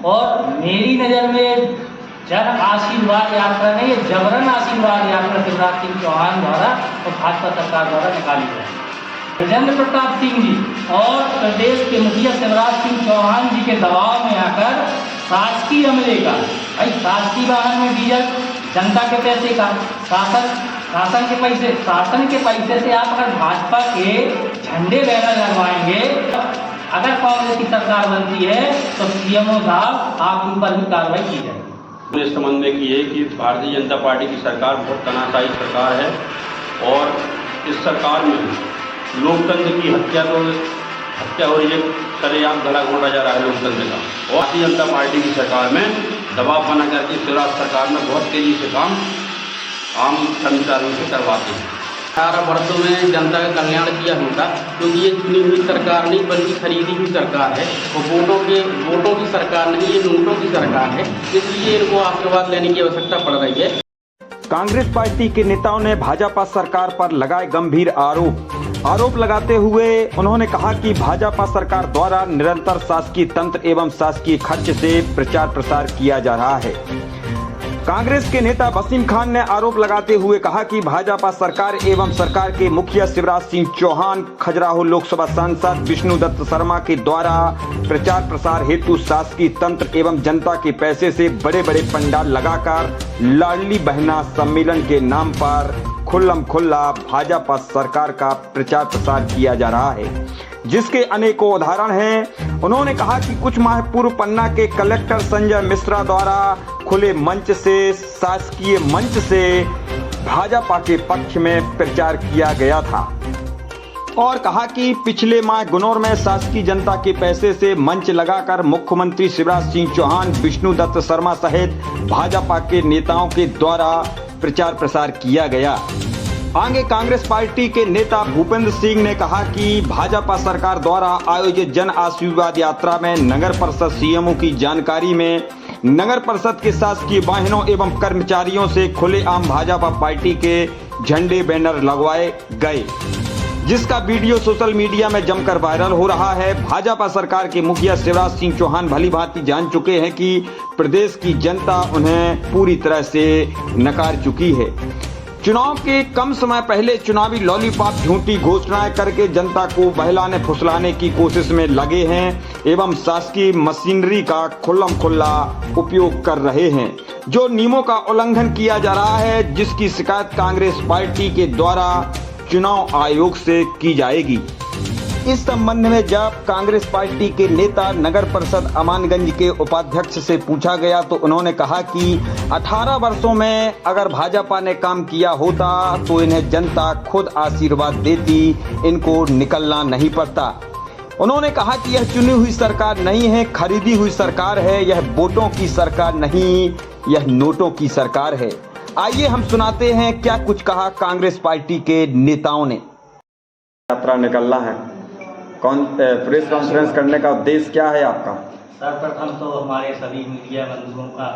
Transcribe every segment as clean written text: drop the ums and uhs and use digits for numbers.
और मेरी नज़र में जन आशीर्वाद यात्रा नहीं, ये जबरन आशीर्वाद यात्रा शिवराज सिंह चौहान द्वारा और भाजपा सरकार द्वारा निकाली जाए। राजेंद्र प्रताप सिंह जी और प्रदेश के मुखिया शिवराज सिंह चौहान जी के दबाव में आकर शासकीय अमले का, भाई शासकीय वाहन में डीजल जनता के पैसे का, शासन के पैसे से आप अगर भाजपा के झंडे बैनर लगवाएंगे, अगर कांग्रेस की सरकार बनती है तो सीएमओ साहब आपके ऊपर भी कार्रवाई की जाएगी। इस संबंध में की है कि भारतीय जनता पार्टी की सरकार बहुत तनाशाही सरकार है और इस सरकार में लोकतंत्र की हत्या हो रही है, सरेआम गला घोटा जा रहा है लोकतंत्र का। और भारतीय जनता पार्टी की सरकार में दबाव बना करके शिवराज सरकार में बहुत तेजी से काम आम कर्मचारियों से करवाते हैं। 18 वर्षों में जनता का कल्याण किया होता, क्योंकि ये चुनी हुई सरकार नहीं बल्कि खरीदी हुई सरकार है और वोटों की सरकार नहीं, ये नोटों की सरकार है, इसलिए इनको आशीर्वाद लेने की आवश्यकता पड़ रही है। कांग्रेस पार्टी के नेताओं ने भाजपा सरकार पर लगाए गंभीर आरोप लगाते हुए उन्होंने कहा कि भाजपा सरकार द्वारा निरंतर शासकीय तंत्र एवं शासकीय खर्च से प्रचार प्रसार किया जा रहा है। कांग्रेस के नेता वसीम खान ने आरोप लगाते हुए कहा कि भाजपा सरकार एवं सरकार के मुखिया शिवराज सिंह चौहान, खजुराहो लोकसभा सांसद विष्णु दत्त शर्मा के द्वारा प्रचार प्रसार हेतु शासकीय तंत्र एवं जनता के पैसे से बड़े बड़े पंडाल लगाकर लाडली बहना सम्मेलन के नाम पर खुल्लम खुल्ला भाजपा सरकार का प्रचार प्रसार किया जा रहा है, जिसके अनेकों उदाहरण हैं। उन्होंने कहा कि कुछ माह पूर्व पन्ना के कलेक्टर संजय मिश्रा द्वारा खुले मंच से, शासकीय मंच से भाजपा के पक्ष में प्रचार किया गया था और कहा कि पिछले माह गुनौर में शासकीय जनता के पैसे से मंच लगाकर मुख्यमंत्री शिवराज सिंह चौहान, विष्णु दत्त शर्मा सहित भाजपा के नेताओं के द्वारा प्रचार प्रसार किया गया। आगे कांग्रेस पार्टी के नेता भूपेंद्र सिंह ने कहा कि भाजपा सरकार द्वारा आयोजित जन आशीर्वाद यात्रा में नगर परिषद सीएमओ की जानकारी में नगर परिषद के शासकीय वाहनों एवं कर्मचारियों से खुलेआम भाजपा पार्टी के झंडे बैनर लगवाए गए, जिसका वीडियो सोशल मीडिया में जमकर वायरल हो रहा है। भाजपा सरकार के मुखिया शिवराज सिंह चौहान भलीभांति जान चुके हैं कि प्रदेश की जनता उन्हें पूरी तरह से नकार चुकी है। चुनाव के कम समय पहले चुनावी लॉलीपॉप झूठी घोषणाएं करके जनता को बहलाने फुसलाने की कोशिश में लगे हैं एवं शासकीय मशीनरी का खुल्लम खुल्ला उपयोग कर रहे हैं, जो नियमों का उल्लंघन किया जा रहा है, जिसकी शिकायत कांग्रेस पार्टी के द्वारा चुनाव आयोग से की जाएगी। इस संबंध में जब कांग्रेस पार्टी के नेता नगर परिषद अमानगंज के उपाध्यक्ष से पूछा गया तो उन्होंने कहा कि 18 वर्षों में अगर भाजपा ने काम किया होता तो इन्हें जनता खुद आशीर्वाद देती, इनको निकलना नहीं पड़ता। उन्होंने कहा कि यह चुनी हुई सरकार नहीं है, खरीदी हुई सरकार है, यह वोटों की सरकार नहीं, यह नोटों की सरकार है। आइए हम सुनाते हैं क्या कुछ कहा कांग्रेस पार्टी के नेताओं ने। यात्रा निकलना है, प्रेस कॉन्फ्रेंस करने का उद्देश्य क्या है आपका? सर्वप्रथम तो हमारे सभी मीडिया बंधुओं का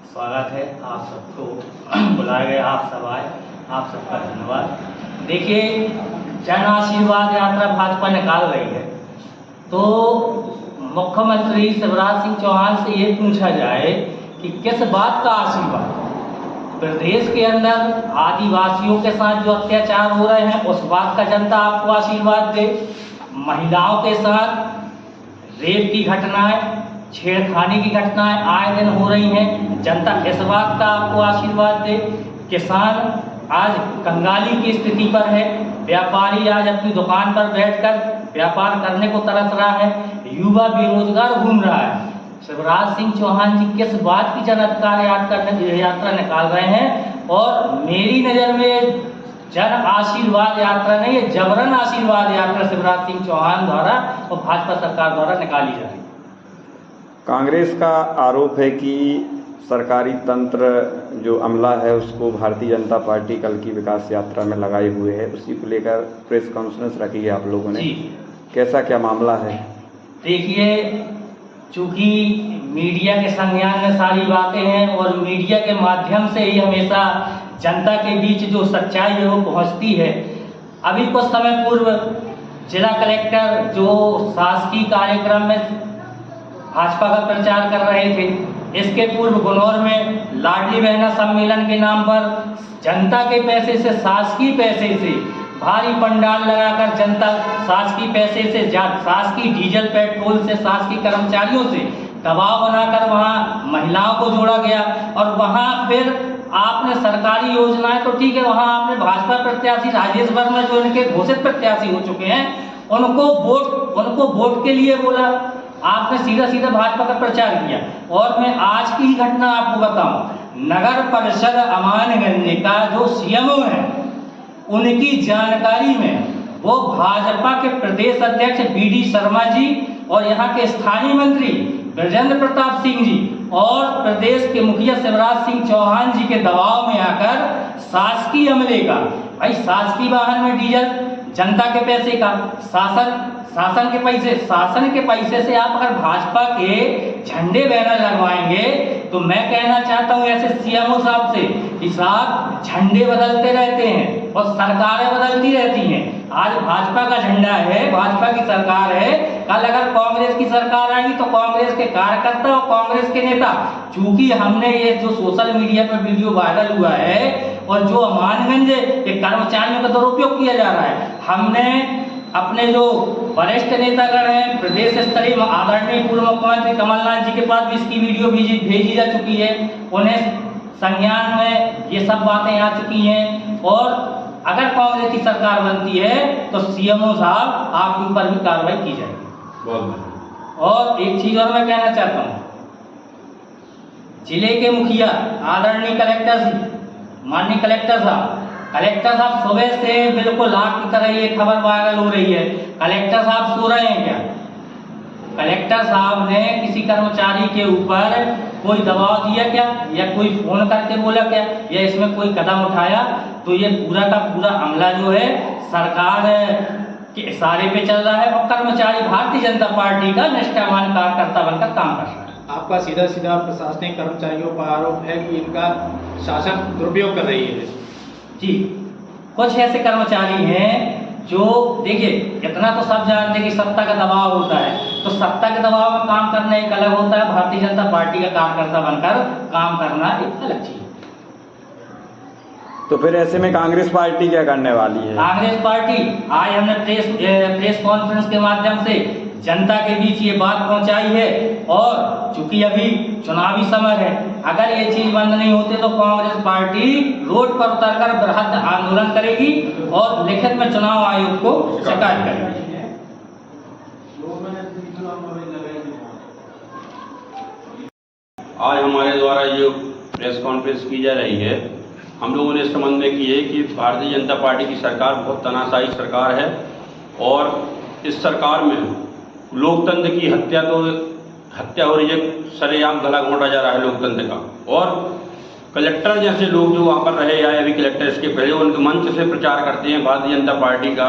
स्वागत है, आप सबको बुलाया गया, आप सब आए, आप सबका धन्यवाद। देखिए, जन आशीर्वाद यात्रा भाजपा निकाल रही है तो मुख्यमंत्री शिवराज सिंह चौहान से ये पूछा जाए कि किस बात का आशीर्वाद? प्रदेश के अंदर आदिवासियों के साथ जो अत्याचार हो रहे हैं उस बात का जनता आपको आशीर्वाद दे, महिलाओं के साथ रेप की घटनाएं, छेड़खानी की घटनाएं आए दिन हो रही हैं, जनता इस बात का आपको आशीर्वाद दे। किसान आज कंगाली की स्थिति पर है, व्यापारी आज अपनी दुकान पर बैठकर व्यापार करने को तरस रहा है, युवा बेरोजगार घूम रहा है। शिवराज सिंह चौहान जी किस बात की जन अधिकार यात्रा निकाल रहे हैं? और मेरी नज़र में जन आशीर्वाद यात्रा नहीं, ये जबरन आशीर्वाद यात्रा शिवराज सिंह चौहान द्वारा और भाजपा सरकार द्वारा निकाली जा रही है। कांग्रेस का आरोप है कि सरकारी तंत्र जो अमला है उसको भारतीय जनता पार्टी कल की विकास यात्रा में लगाए हुए है, उसी को लेकर प्रेस कॉन्फ्रेंस रखी है आप लोगों ने, कैसा क्या मामला है? देखिए, चूँकि मीडिया के संज्ञान में सारी बातें हैं और मीडिया के माध्यम से ही हमेशा जनता के बीच जो सच्चाई है वो पहुंचती है। अभी कुछ समय पूर्व जिला कलेक्टर जो शासकीय कार्यक्रम में भाजपा का प्रचार कर रहे थे। इसके पूर्व गुनौर में लाडली बहना सम्मेलन के नाम पर जनता के पैसे से, शासकीय पैसे से भारी पंडाल लगाकर जनता शासकीय पैसे से, शासकीय डीजल पेट्रोल से, शासकीय कर्मचारियों से दबाव बनाकर वहाँ महिलाओं को जोड़ा गया। और वहाँ फिर आपने सरकारी योजनाएं तो ठीक है, वहाँ आपने भाजपा प्रत्याशी राजेश वर्मा जो इनके घोषित प्रत्याशी हो चुके हैं उनको वोट के लिए बोला, आपने सीधा सीधा भाजपा का प्रचार किया। और मैं आज की ही घटना आपको बताऊं, नगर परिषद अमानगंज का जो सीएमओ है उनकी जानकारी में वो भाजपा के प्रदेश अध्यक्ष बीडी शर्मा जी और यहाँ के स्थानीय मंत्री ब्रजेंद्र प्रताप सिंह जी और प्रदेश के मुखिया शिवराज सिंह चौहान जी के दबाव में आकर शासकीय अमले का, भाई शासकीय वाहन में डीजल जनता के पैसे का, शासन के पैसे से आप अगर भाजपा के झंडे बैनर लगवाएंगे तो मैं कहना चाहता हूं ऐसे सीएमओ साहब से कि साहब झंडे बदलते रहते हैं और सरकारें बदलती रहती हैं। आज भाजपा का झंडा है, भाजपा की सरकार है, कल अगर कांग्रेस की सरकार आएगी तो कांग्रेस के कार्यकर्ता और कांग्रेस के नेता, चूंकि हमने ये जो सोशल मीडिया पर वीडियो वायरल हुआ है और जो अमानगंज के कर्मचारियों का दुरुपयोग किया जा रहा है, हमने अपने जो वरिष्ठ नेतागण हैं, प्रदेश स्तरीय आदरणीय पूर्व मुख्यमंत्री कमलनाथ जी के पास भी इसकी वीडियो भेजी जा चुकी है। उन्हें संज्ञान में ये सब बातें आ चुकी हैं और अगर कांग्रेस की सरकार बनती है तो सीएमओ साहब आपके ऊपर भी कार्रवाई की जाएगी। और एक चीज और मैं कहना चाहता हूँ, जिले के मुखिया आदरणीय माननीय कलेक्टर साहब सुबह से बिल्कुल आग की तरह ये खबर वायरल हो रही है। कलेक्टर साहब सो रहे हैं क्या? कलेक्टर साहब ने किसी कर्मचारी के ऊपर कोई दबाव दिया क्या, या कोई फोन करके बोला क्या, या इसमें कोई कदम उठाया? तो ये पूरा का पूरा अमला जो है सरकार के इशारे पे चल रहा है और कर्मचारी भारतीय जनता पार्टी का निष्ठावान कार्यकर्ता बनकर काम कर रहा है। आपका सीधा सीधा प्रशासनिक कर्मचारियों पर आरोप है कि इनका शासन दुरुपयोग कर रही है। जी, कुछ ऐसे कर्मचारी हैं जो, देखिए इतना तो सब जानते हैं कि सत्ता का दबाव होता है, तो सत्ता के दबाव में काम करना एक अलग होता है, भारतीय जनता पार्टी का कार्यकर्ता बनकर काम करना एक अलग चीज। तो फिर ऐसे में कांग्रेस पार्टी क्या करने वाली है? कांग्रेस पार्टी आज हमने प्रेस कॉन्फ्रेंस के माध्यम से जनता के बीच ये बात पहुंचाई है और चूंकि अभी चुनावी समय है, अगर ये चीज बंद नहीं होती तो कांग्रेस पार्टी रोड पर उतरकर बृहद आंदोलन करेगी और लिखित में चुनाव आयोग को शिकायत करेगी। आज हमारे द्वारा जो प्रेस कॉन्फ्रेंस की जा रही है, हम लोगों ने इस संबंध में की है कि भारतीय जनता पार्टी की सरकार बहुत तानाशाही सरकार है और इस सरकार में लोकतंत्र की हत्या हो रही है, सरेआम गला घोंटा जा रहा है लोकतंत्र का। और कलेक्टर जैसे लोग जो वहाँ पर रहे या अभी कलेक्टर इसके पहले उनके मंच से प्रचार करते हैं, भारतीय जनता पार्टी का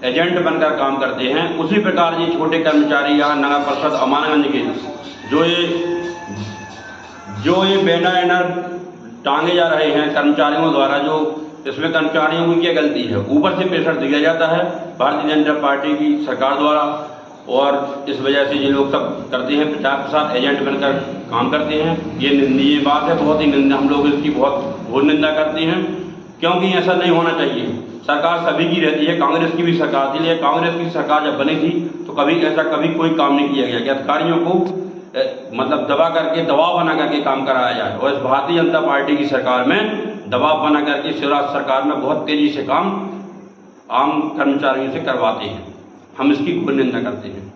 एजेंट बनकर काम करते हैं। उसी प्रकार ये छोटे कर्मचारी या नगर परिषद अमानगंज के जो ये बैनर टांगे जा रहे हैं कर्मचारियों द्वारा, जो इसमें कर्मचारियों की क्या गलती है? ऊपर से प्रेशर दिया जाता है भारतीय जनता पार्टी की सरकार द्वारा और इस वजह से ये लोग सब करते हैं, प्रचार प्रसार एजेंट बनकर काम करते हैं। ये निंदनीय बात है, बहुत ही निंदा, हम लोग इसकी बहुत घोर निंदा करते हैं, क्योंकि ऐसा नहीं होना चाहिए। सरकार सभी की रहती है, कांग्रेस की भी सरकार थी, लेकिन कांग्रेस की सरकार जब बनी थी तो कभी कोई काम नहीं किया गया कि अधिकारियों को मतलब दबाव बना करके काम कराया जाए। और इस भारतीय जनता पार्टी की सरकार में दबाव बना करके शिवराज सरकार में बहुत तेजी से काम आम कर्मचारियों से करवाते हैं। हम इसकी घोर निंदा करते हैं।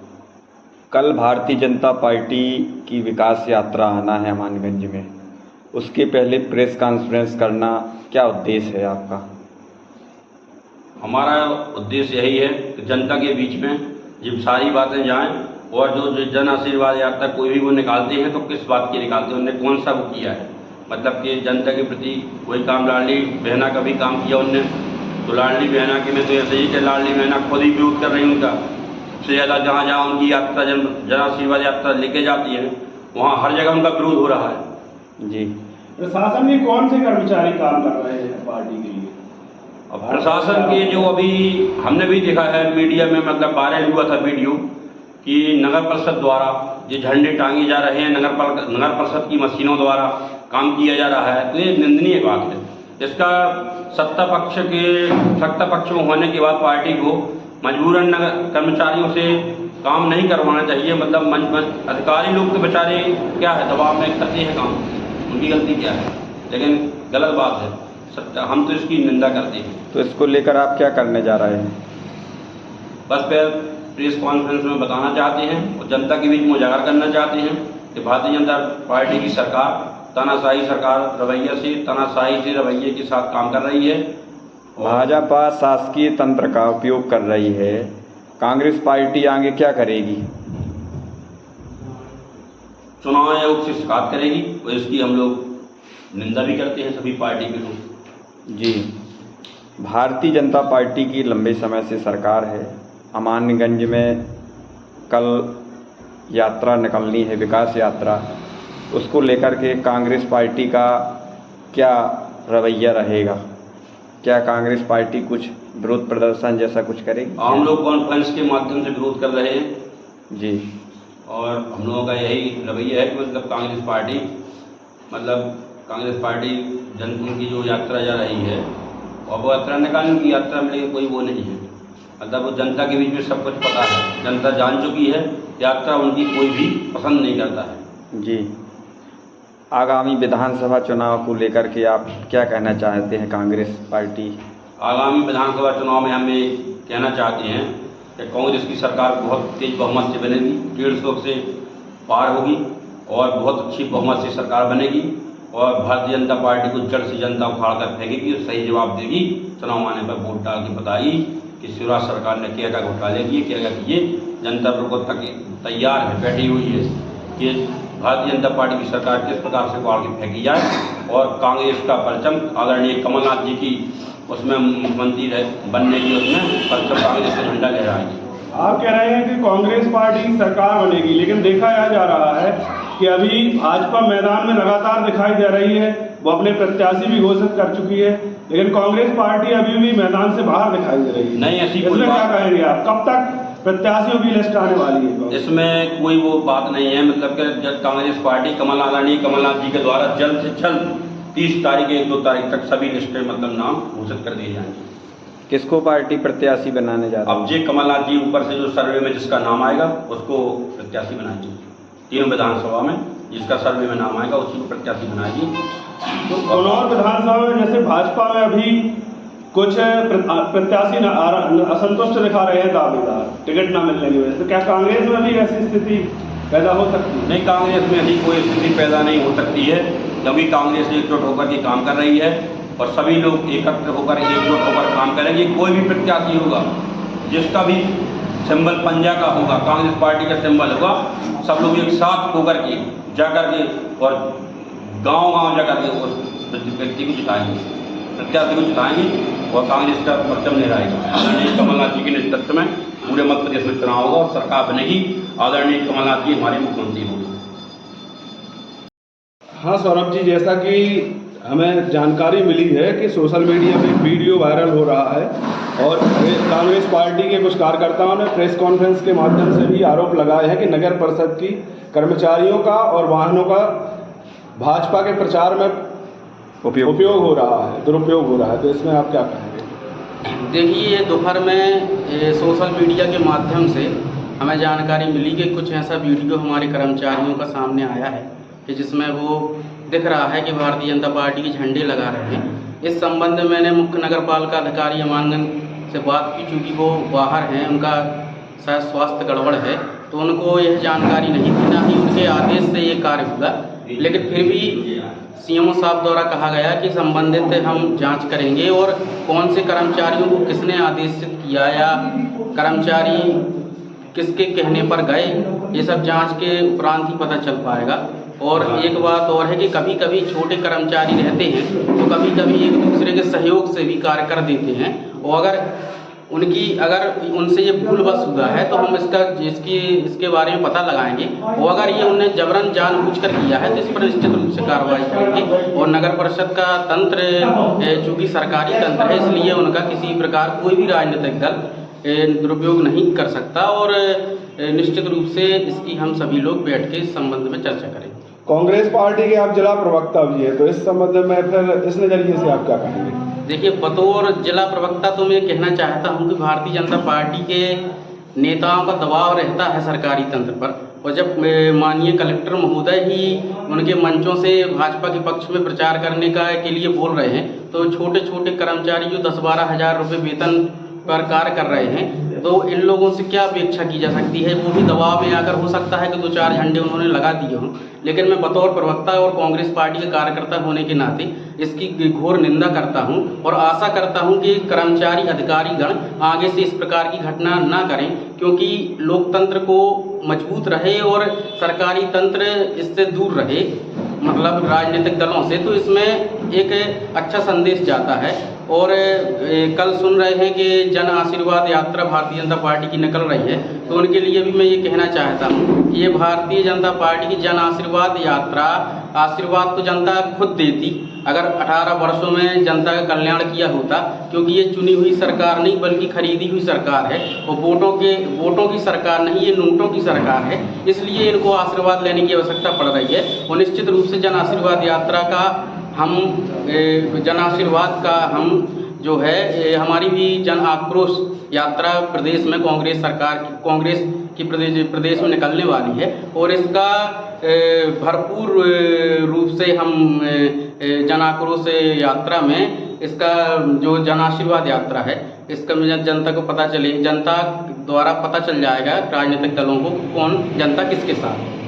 कल भारतीय जनता पार्टी की विकास यात्रा आना है अमानगंज में, उसके पहले प्रेस कॉन्फ्रेंस करना क्या उद्देश्य है आपका? हमारा उद्देश्य यही है कि जनता के बीच में जब सारी बातें जाएं और जो जन आशीर्वाद यात्रा कोई भी वो निकालते हैं तो किस बात की निकालते हैं, उन्होंने कौन सा वो किया है, मतलब कि जनता के प्रति कोई काम। लाडली बहना का भी काम किया उनने, तो लाडली बहना के में तो ऐसे ही कि लाडली बहना खुद ही विरोध कर रही उनका। सबसे ज़्यादा जहाँ जहाँ उनकी यात्रा जन आशीर्वाद यात्रा लेके जाती है वहाँ हर जगह उनका विरोध हो रहा है। जी, प्रशासन में कौन से कर्मचारी काम कर रहे हैं पार्टी के लिए? अब प्रशासन के जो अभी हमने भी देखा है मीडिया में, मतलब वायरल हुआ था वीडियो कि नगर परिषद द्वारा ये झंडे टांगे जा रहे हैं, नगर परिषद की मशीनों द्वारा काम किया जा रहा है, तो ये निंदनीय बात है। इसका सत्ता पक्ष में होने के बाद पार्टी को मजबूरन नगर कर्मचारियों से काम नहीं करवाना चाहिए। मतलब अधिकारी लोग तो बेचारे क्या है, दबाव में करते हैं काम, उनकी गलती क्या है, लेकिन गलत बात है। हम तो इसकी निंदा करते हैं। तो इसको लेकर आप क्या करने जा रहे हैं? बस फिर प्रेस कॉन्फ्रेंस में बताना चाहते हैं और जनता के बीच में उजागर करना चाहते हैं कि भारतीय जनता पार्टी की सरकार तानाशाही तानाशाही से रवैये के साथ काम कर रही है। भाजपा शासकीय तंत्र का उपयोग कर रही है, कांग्रेस पार्टी आगे क्या करेगी? चुनाव आयोग से शिकायत करेगी और इसकी हम लोग निंदा भी करते हैं, सभी पार्टी के लोग। जी, भारतीय जनता पार्टी की लंबे समय से सरकार है। अमानगंज में कल यात्रा निकलनी है, विकास यात्रा, उसको लेकर के कांग्रेस पार्टी का क्या रवैया रहेगा? क्या कांग्रेस पार्टी कुछ विरोध प्रदर्शन जैसा कुछ करेगी? हम लोग कॉन्फ्रेंस के माध्यम से विरोध कर रहे हैं जी, और हम लोगों का यही रवैया है कि कांग्रेस पार्टी जनता की जो यात्रा जा रही है और वो यात्रा निकालने की यात्रा में कोई वो नहीं है। मतलब वो जनता के बीच में सब कुछ पता है, जनता जान चुकी है, यात्रा उनकी कोई भी पसंद नहीं करता है। जी, आगामी विधानसभा चुनाव को लेकर के आप क्या कहना चाहते हैं कांग्रेस पार्टी? आगामी विधानसभा चुनाव में हम ये कहना चाहते हैं कि कांग्रेस की सरकार बहुत तेज बहुमत से बनेगी, 150 से पार होगी और बहुत अच्छी बहुमत से सरकार बनेगी और भारतीय जनता पार्टी को जड़ से जनता उखाड़ कर फेंकेगी और सही जवाब देगी। चुनाव आने पर वोट डाल के बताएगी कि शिवराज सरकार ने क्या क्या घोटाले किए, क्या क्या किए। जनता बिल्कुल तैयार है, बैठी हुई है कि भारतीय जनता पार्टी की सरकार किस प्रकार से उखाड़ के फेंकी जाए और कांग्रेस का परचम आदरणीय कमलनाथ जी की उसमें मुख्यमंत्री बनने की उसमें परचम कांग्रेस का झंडा लहराएगी। आप कह रहे हैं कि कांग्रेस पार्टी की सरकार बनेगी, लेकिन देखा जा रहा है कि अभी भाजपा मैदान में लगातार दिखाई दे रही है, वो अपने प्रत्याशी भी घोषित कर चुकी है, लेकिन कांग्रेस पार्टी अभी भी मैदान से बाहर दिखाई दे रही है। नहीं, ऐसी कोई इसमें क्या कहेंगे आप? कब तक प्रत्याशियों की लिस्ट आने वाली है? इसमें कोई वो बात नहीं है। मतलब कि जब कांग्रेस पार्टी कमलनाथ जी के द्वारा जल्द से जल्द 30 तारीख 1-2 तारीख तक सभी लिस्टें नाम घोषित कर दिए जाएंगे। किसको पार्टी प्रत्याशी बनाने जा रही है? अब जे कमलनाथ जी ऊपर से जो सर्वे में जिसका नाम आएगा उसको प्रत्याशी बनाएंगे। तीनों विधानसभा में जिसका सर्वे में नाम आएगा उसी को प्रत्याशी बनाएगी। तो कन्नौज विधानसभा में जैसे भाजपा में अभी कुछ प्रत्याशी असंतुष्ट दिखा रहे हैं, दावेदार टिकट न मिलने की वजह से, क्या कांग्रेस में भी ऐसी स्थिति पैदा हो सकती है? नहीं, कांग्रेस में ऐसी कोई स्थिति पैदा नहीं हो सकती है, क्योंकि कांग्रेस एकजुट होकर के काम कर रही है और सभी लोग एकत्र होकर एकजुट होकर काम करेंगे। कोई भी प्रत्याशी होगा जिसका भी सिंबल पंजा का होगा, कांग्रेस पार्टी का सिंबल होगा, सब लोग एक साथ होकर के जाकर के और गांव जाकर के उस व्यक्ति को जिताएंगे, प्रत्याशी को जिताएंगे और कांग्रेस का परचम लहराएगा। आदरणीय कमलनाथ जी के नेतृत्व में पूरे मध्य प्रदेश में चुनाव होगा और सरकार बनेगी। आदरणीय कमलनाथ जी हमारे मुख्यमंत्री होंगे। हाँ सौरभ जी, जैसा कि हमें जानकारी मिली है कि सोशल मीडिया में वीडियो वायरल हो रहा है और कांग्रेस पार्टी के कुछ कार्यकर्ताओं ने प्रेस कॉन्फ्रेंस के माध्यम से भी आरोप लगाए हैं कि नगर परिषद की कर्मचारियों का और वाहनों का भाजपा के प्रचार में उपयोग हो रहा है, दुरुपयोग हो रहा है। तो इसमें आप क्या कहेंगे? देखिए, दोपहर में सोशल मीडिया के माध्यम से हमें जानकारी मिली कि कुछ ऐसा वीडियो हमारे कर्मचारियों का सामने आया है कि जिसमें वो दिख रहा है कि भारतीय जनता पार्टी के झंडे लगा रहे हैं। इस संबंध में मैंने मुख्य नगर पालिका अधिकारी अमानगंज से बात की, चूँकि वो बाहर हैं, उनका शायद स्वास्थ्य गड़बड़ है, तो उनको यह जानकारी नहीं थी, ना ही उनके आदेश से ये कार्य हुआ। लेकिन फिर भी सीएमओ साहब द्वारा कहा गया कि संबंधित हम जांच करेंगे और कौन से कर्मचारियों को किसने आदेशित किया या कर्मचारी किसके कहने पर गए, ये सब जांच के उपरांत ही पता चल पाएगा। और एक बात और है कि कभी कभी छोटे कर्मचारी रहते हैं तो कभी कभी एक दूसरे के सहयोग से भी कार्य कर देते हैं, और अगर उनसे ये भूलवश हुआ है तो हम इसके बारे में पता लगाएंगे, और अगर ये उन्हें जबरन जानबूझकर किया है तो इस पर निश्चित रूप से कार्रवाई करेंगे। और नगर परिषद का तंत्र चूँकि सरकारी तंत्र है, इसलिए उनका किसी प्रकार कोई भी राजनीतिक दल दुरुपयोग नहीं कर सकता। और निश्चित रूप से इसकी हम सभी लोग बैठ के इस संबंध में चर्चा करेंगे। कांग्रेस पार्टी के आप जिला प्रवक्ता भी है, तो इस संबंध में फिर इस नज़रिए से आप क्या कहेंगे? देखिए, बतौर जिला प्रवक्ता तो मैं कहना चाहता हूं कि भारतीय जनता पार्टी के नेताओं का दबाव रहता है सरकारी तंत्र पर, और जब माननीय कलेक्टर महोदय ही उनके मंचों से भाजपा के पक्ष में प्रचार करने के लिए बोल रहे हैं, तो छोटे छोटे कर्मचारी जो 10-12 हज़ार रुपये वेतन पर कार्य कर रहे हैं, तो इन लोगों से क्या अपेक्षा की जा सकती है? वो भी दबाव में आकर हो सकता है कि 2-4 झंडे उन्होंने लगा दिए हों, लेकिन मैं बतौर प्रवक्ता और कांग्रेस पार्टी के कार्यकर्ता होने के नाते इसकी घोर निंदा करता हूं और आशा करता हूं कि कर्मचारी अधिकारीगण आगे से इस प्रकार की घटना ना करें, क्योंकि लोकतंत्र को मजबूत रहे और सरकारी तंत्र इससे दूर रहे, मतलब राजनीतिक दलों से, तो इसमें एक अच्छा संदेश जाता है। और कल सुन रहे हैं कि जन आशीर्वाद यात्रा भारतीय जनता पार्टी की निकल रही है, तो उनके लिए भी मैं ये कहना चाहता हूँ कि ये भारतीय जनता पार्टी की जन आशीर्वाद यात्रा, आशीर्वाद तो जनता खुद देती अगर 18 वर्षों में जनता का कल्याण किया होता, क्योंकि ये चुनी हुई सरकार नहीं बल्कि खरीदी हुई सरकार है, और वोटों की सरकार नहीं, ये नोटों की सरकार है, इसलिए इनको आशीर्वाद लेने की आवश्यकता पड़ रही है। और निश्चित रूप से जन आशीर्वाद यात्रा का हम जो है हमारी भी जन आक्रोश यात्रा प्रदेश में कांग्रेस की प्रदेश में निकलने वाली है, और इसका भरपूर रूप से हम जन आक्रोश यात्रा में इसका जो जन आशीर्वाद यात्रा है, इसका जनता को जनता द्वारा पता चल जाएगा राजनीतिक दलों को कौन जनता किसके साथ है।